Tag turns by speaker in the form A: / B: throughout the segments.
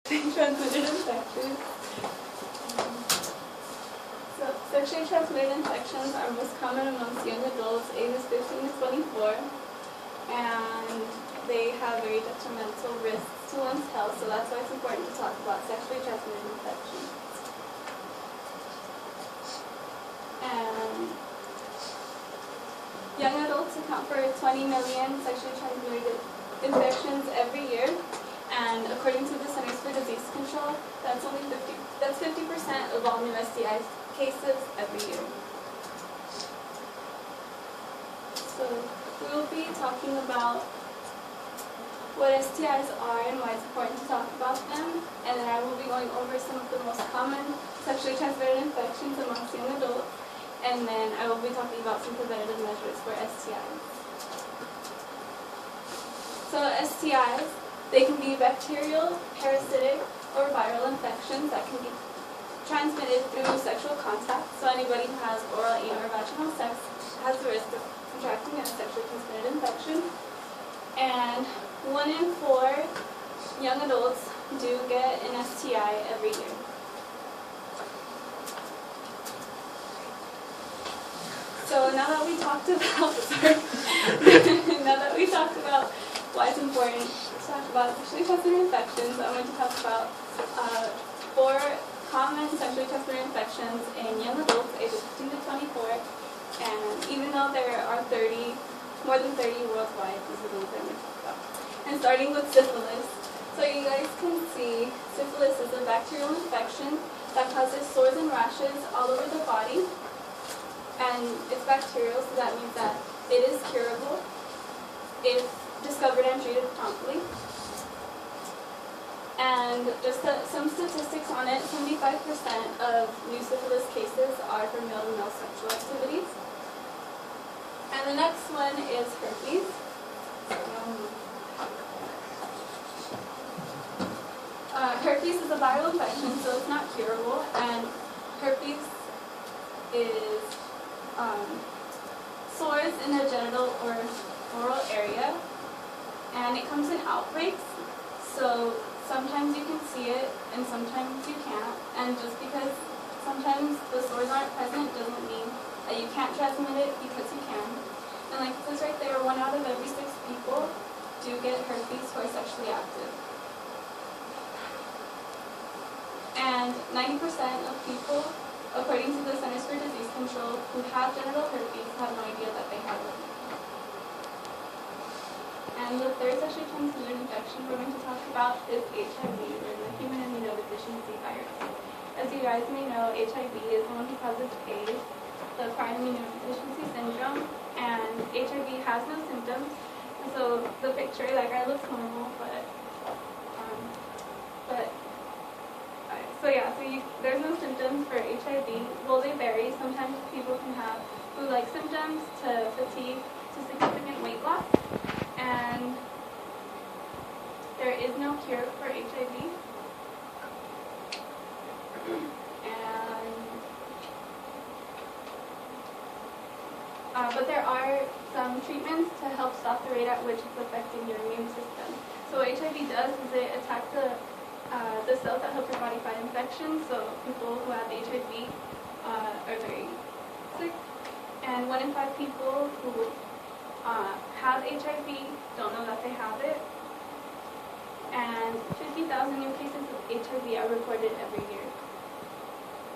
A: transmitted infections. So, sexually transmitted infections are most common amongst young adults ages 15 to 24, and they have very detrimental risks to one's health, so that's why it's important to talk about sexually transmitted infections. And young adults account for 20 million sexually transmitted infections every year, and according to the Centers for Disease Control, that's 50% of all new STI cases every year. So we will be talking about what STIs are and why it's important to talk about them, and then I will be going over some of the most common sexually transmitted infections amongst young adults, and then I will be talking about some preventative measures for STIs. So STIs, they can be bacterial, parasitic, or viral infections that can be transmitted through sexual contact. So anybody who has oral, anal, or vaginal sex has the risk of contracting a sexually transmitted infection. And 1 in 4 young adults do get an STI every year. So now that we talked about, why it's important to talk about sexually transmitted infections, I'm going to talk about 4 common sexually transmitted infections in young adults ages 15 to 24. And even though there are more than 30 worldwide, these are the ones I'm going to talk about. And starting with syphilis. So you guys can see syphilis is a bacterial infection that causes sores and rashes all over the body. And it's bacterial, so that means that it is curable if discovered and treated promptly. And just some statistics on it, 75% of new syphilis cases are for male-to-male sexual activities. And the next one is herpes. Herpes is a viral infection, so it's not curable, and herpes is sores in the genital or oral area, and it comes in outbreaks, so sometimes you can see it and sometimes you can't, and just because sometimes the sores aren't present doesn't mean that you can't transmit it, because you can. And like it says right there, 1 out of every 6 people do get herpes who are sexually active. And 90% of people, according to the Centers for Disease Control, who have genital herpes have no idea that they have it. And the third sexually transmitted infection we're going to talk about is HIV, or the human immunodeficiency virus. As you guys may know, HIV is the one who causes AIDS, the acquired immunodeficiency syndrome, and HIV has no symptoms. And so the picture, that guy looks normal, there's no symptoms for HIV. Well, they vary. Sometimes people can have flu-like symptoms to fatigue to significant weight loss, and there is no cure for HIV. But there are some treatments to help stop the rate at which it's affecting your immune system. So what HIV does is it attacks the cells that help your body fight infections. So people who have HIV are very sick, and 1 in 5 people who have HIV don't know that they have it. And 50,000 new cases of HIV are reported every year,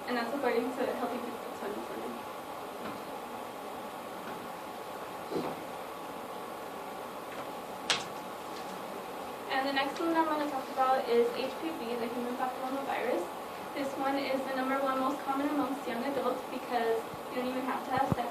A: and that's according to Healthy People 2020. And the next one I'm going to talk about is HPV, the human papillomavirus. This one is the #1 most common amongst young adults because you don't even have to have sex